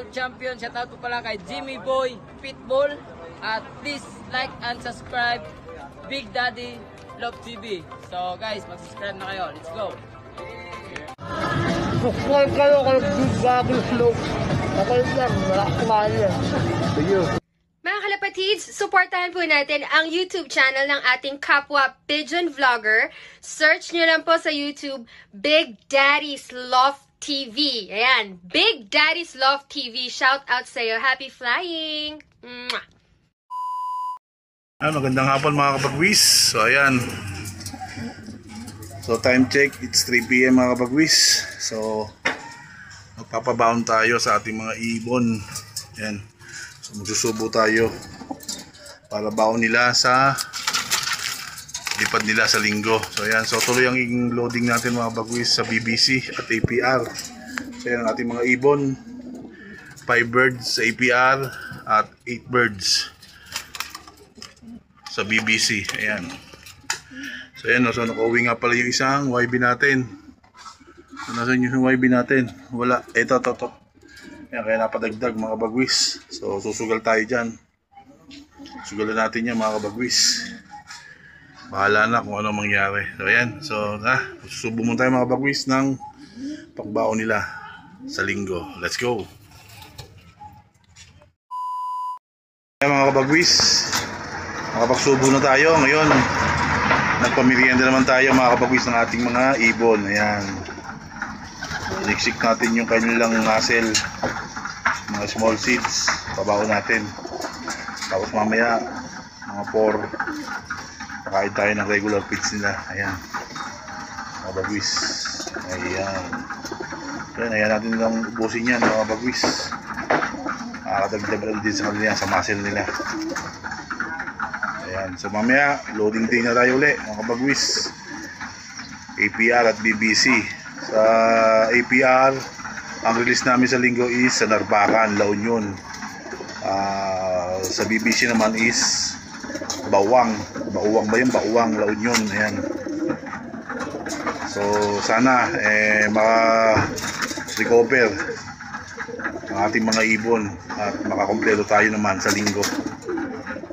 World Champion. Shoutout po pala kay Jimmy Boy Pitbull. At please like and subscribe Big Daddy Love TV. So guys, mag-subscribe na kayo. Let's go! Subscribe kayo kay Big Daddy Love. Okay lang, wala kumain yan. Thank you. Mga kalapatids, supportahan po natin ang YouTube channel ng ating kapwa Pigeon Vlogger. Search nyo lang po sa YouTube, Big Daddy's Love TV. Ayan, Big Daddy's Love TV. Shout out sa'yo. Happy flying! Mwah! Magandang hapon mga kapagwis. So ayan. So time check, it's 3 PM mga kapagwis. So magpapabaon tayo sa ating mga ibon. Ayan. So magsusubo tayo para baon nila sa lipad nila sa linggo. So ayan, so tuloy ang loading natin mga bagwis sa BBC at APR. So ayan ang ating mga ibon, 5 birds sa APR at 8 birds sa BBC. Ayan. So ayan, so nakauwi nga pala yung isang YB natin. So nasan yung YB natin? Wala, ito. Ayan, kaya napadagdag mga kabagwis. So susugal tayo dyan. Sugalan natin yan mga kabagwis. Bahala na kung ano mangyari. So ayan, so susubo muna tayo mga kabagwis ng pagbaon nila sa linggo. Let's go! Ayan mga kabagwis, makapagsubo na tayo. Ngayon nagpamerienda naman tayo mga kabagwis ng ating mga ibon. Ayan, iniksik natin yung kanilang mussel, mga small seeds, pabaon natin. Tapos mamaya mga 4 pakain tayo ng regular feeds nila. Ayan mga bagwis. Ayan natin nilang ubusin yan mga bagwis. Nakakadagdag din sa kanila sa muscle nila. Ayan, so mamaya loading day na tayo ulit mga bagwis. APR at BBC. Sa APR ang release namin sa linggo is sa Narbacan, La Union. Sa BBC naman is Bawang ba yun? Bawang, La Union. Ayan. So sana maka-recover ang ating mga ibon at makakompleto tayo naman sa linggo.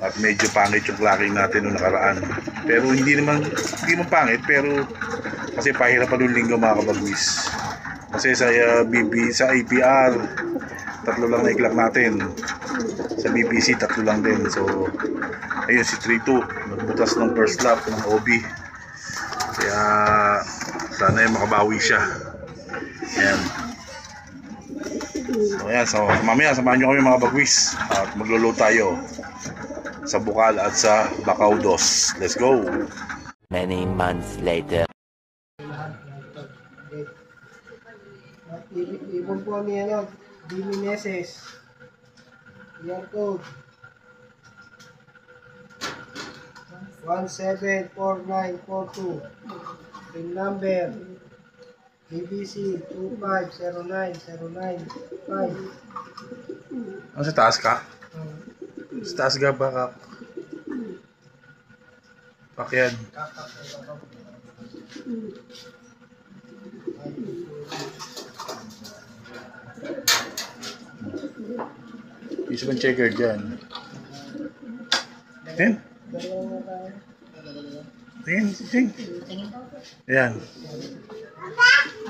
At medyo pangit yung clacking natin noong nakaraan. Pero hindi man pangit, pero kasi pahirapan yung linggo mga kabagwis. Kasi sa APR 3 lang na i-clock natin. Sa BBC 3 lang din. So ayun si 3-2 nagbutas ng first lap ng OB. Kaya sana ay makabawi siya. Ayan. So ayan, so mamaya samahan nyo kami mga bagwis at maglolo tayo sa Bukal at sa Bacaudos. Let's go! Many months later. Ibon po ni Dimi Meses. Yan code 174942. Pin number BBC 2509095. Sa taas ka? Sa taas ka baka pakyan. Isa bang checker dyan? Ayan. Tingin. Ayan.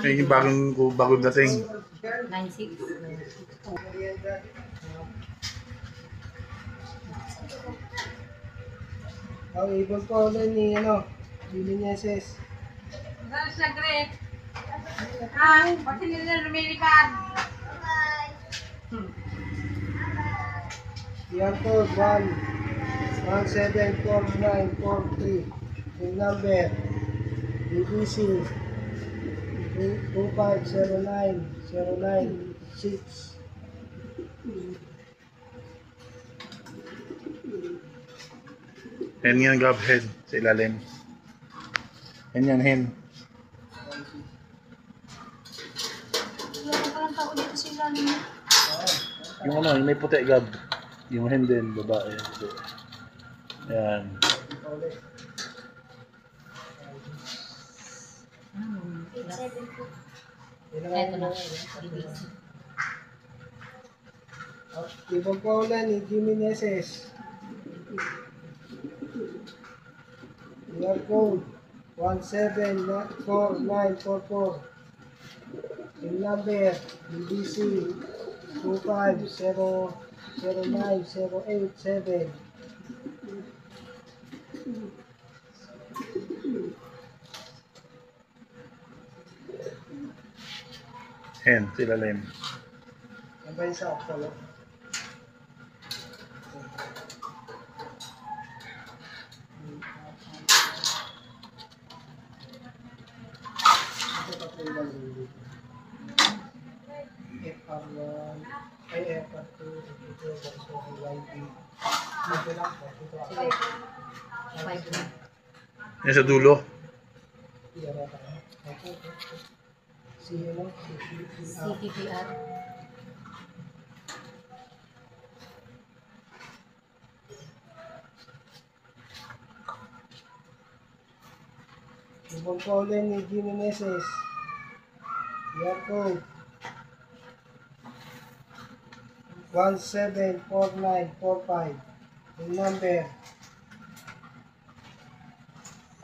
Ayan yung bagong dating. 9-6. Ang ibon po ulit ni Dimi Meses. Saan siya, Greg? Pati nila lumilipan. Yan code 174943. Pin number BBC 2509096. Hen yan, grab head sa ilalim. Hen yan, hen. Wala ka palang tao dito sila niya. Yung yung may puti, gab. Yung hen din, babae. Ayan. Ito na. Ibon po ulit ni Jimmy Neses. QR code 174944. Yung number BBC 250090887. Hen, sila Lem. Ang ba yung sa Octolo? FR1, ay FR2, ito, YB. Ito lang po, ito ako. Yan sa dulo. CTPR. Ibon po ulit ni Jimmy Neses. QR code 174945. Yung number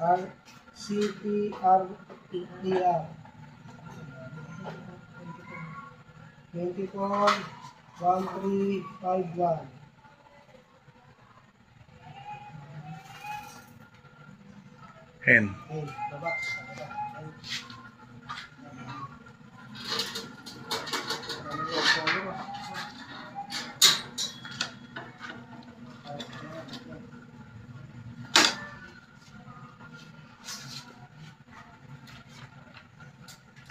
RCPRPR 241351. Hen. Hey, baba.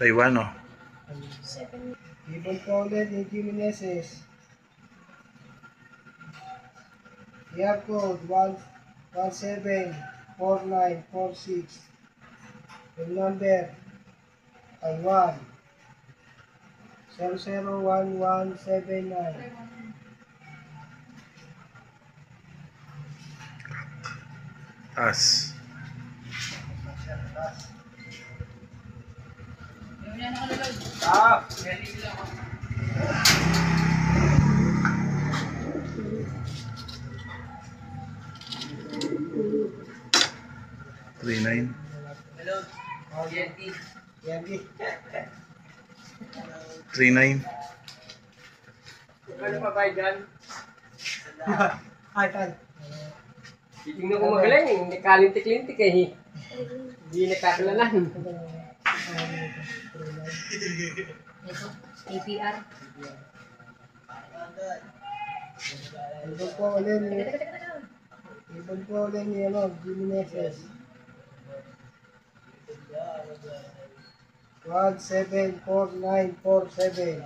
Taiwan, oh. Ibon po ulit ni Jimmy Neses. QR code 174946. Yung number Taiwan 001179. As. Ah! 39. Hello, GNT. Yangi. 39. Ano pa ba dyan? Ay, tay. Titingnan ko magaling, hindi kalintik-lintik eh. Hindi nakakalanan. Ito, APR. Ibon po ulit ni Jimmy Neses. 174947.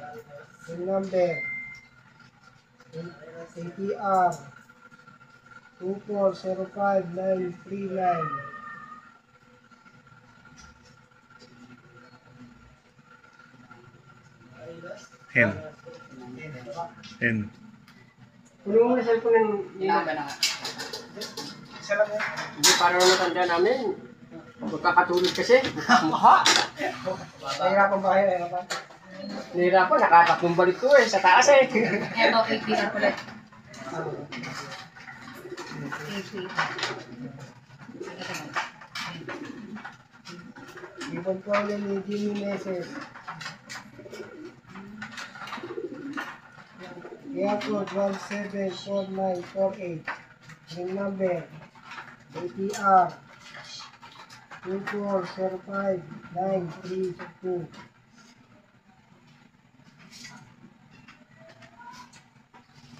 Yung number APR 2405939. Hen. Hen. Puno mo na cellphone ng nila. Hindi para natanda namin. Magkakatulog kasi. Maha. Nahirapan ba kayo? Nahirapan? Nahirapan, nakatatlong balik ko eh. Sa taas eh. Ito, APR ulit. Ibon po ulit ni Jimmy Neses. QR code 174948. Yung number APR 2405932.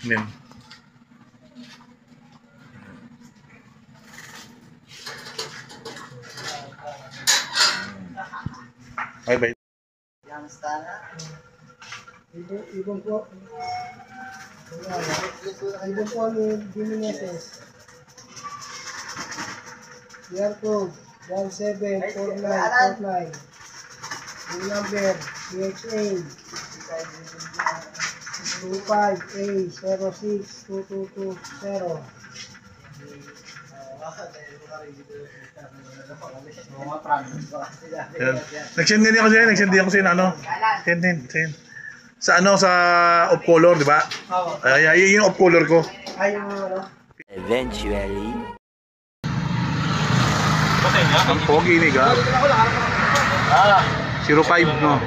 Lem. Bye bye. Ibon po. Ibon po ni Jimmy Neses. QR code 174949. Yung number CXA 25A0622220. Yan. Nagsend din ako sa'yo ng ano. Send. Sa ano, sa off color, di ba? Ay, yun yung off color ko. Eventually. Ang pogi ni Gab. 05, no?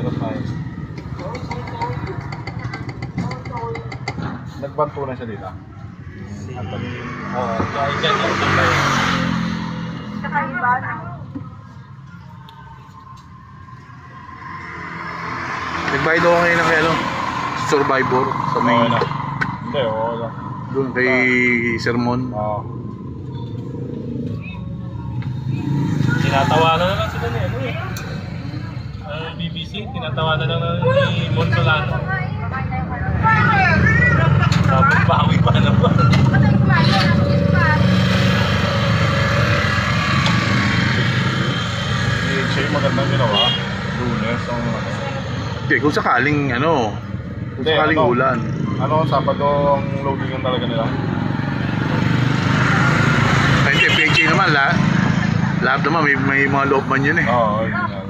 05. Nagbanto na siya dito. Oo, dyan yung supply. Nagbayad ako ngayon ng kay, ano, Survivor sa may Oo na. Hindi, oo lang. doon kay Sermon. Oo. Tinatawanan na lang sila ni ano eh. BBC, tinatawanan na lang ni Montalano. Tapos bawi pa naman. Siya yung magandang ginawa. Lunes, ang ano. Hindi, kung sakaling ano, kung Hindi, sakaling ano? ulan. Ano, Sabado ang loading yung talaga nila? Ay, hindi, PHA naman, lahat naman, may mga loob man yun eh. Oo, yun nga lang.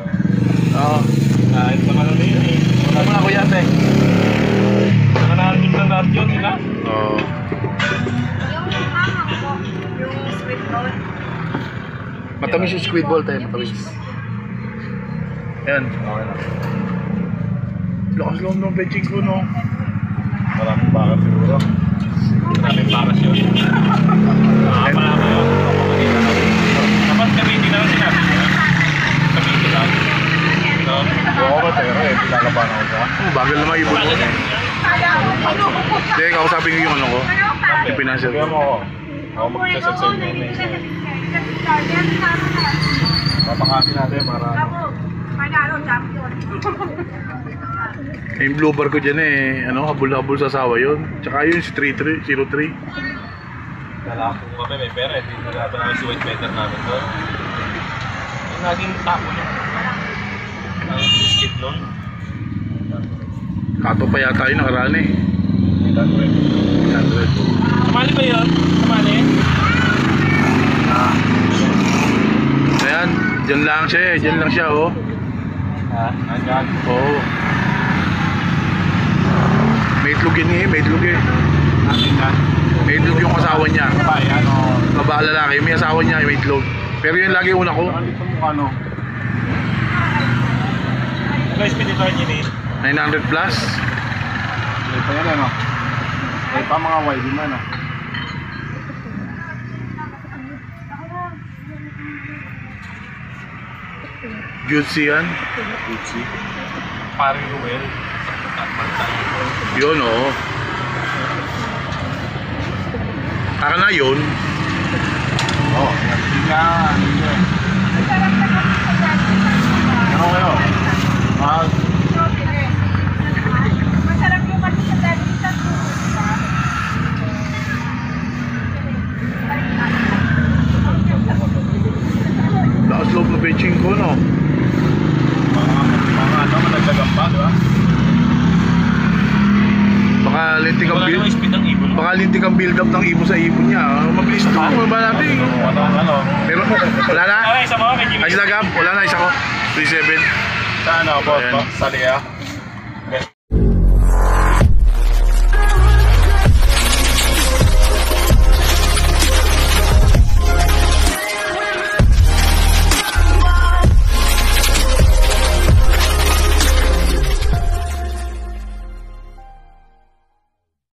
Oo. Kahit naman ano yun eh. Wala mo na ako yate. Saka nahanap ng lahat yun nila. Oo. Matamis yung squid ball tayo, matamis. Yan. Okay na. Lakas lang ng benching ko, no? Maraming bakas siguro. Maraming bakas yun. Nakapalama yun. Dapat gamitin lang sinabi niya. Gamitin lang. No? Oo ba tayo eh. Pinalabanan ko siya. Oh, bagal naman ibon ko. Hindi, kausapin ko yung ano ko. Yung financial Kaya ko. mo ako. Ako mag-sasag sa inyo. Papakasin natin para ano. Yung blue bar ko dyan eh, ano, habol-habol sa asawa yun. Tsaka yun, si 03. Lalaki ko kami may pera. Hindi natin namin si white better namin doon. Yung naging tapo niya. Ang biscuit nun. Kato pa yata yun nakaraan eh. 800. Kamali ba yun? Kamali? Ayan, dyan lang siya eh. Dyan lang siya oh. Ha? Andyan? Oo. May itlog yun eh, may itlog eh. Andyan? May itlog yung asawa niya. Ba, yan o. Babae lalaki, may asawa niya, may itlog. Pero yun lagi una ko. Ano dito mukha no? Ano yung speditor niya ni? 900 plus. May pa yan ano? May pa mga YB man ano? Jutsi yan. Gucci. Paring Ruel. Yun oh. Taka na yun. Oo. Hindi ka. Ano kayo? Lakas loob na benching ko no. Mga ano, madagdagan pa, di ba? Baka lintik ang Wala build. namang speed ng ibon. Baka lintik ang build up ng ibon sa ibon niya. Mabilis ito. Mababa natin. Ano? Pero wala na. Ay, isa mo kay Jimmy. Ay sila Gab, wala na isa ko. 37. Sa ano, boss? Ayan. Sa Lea?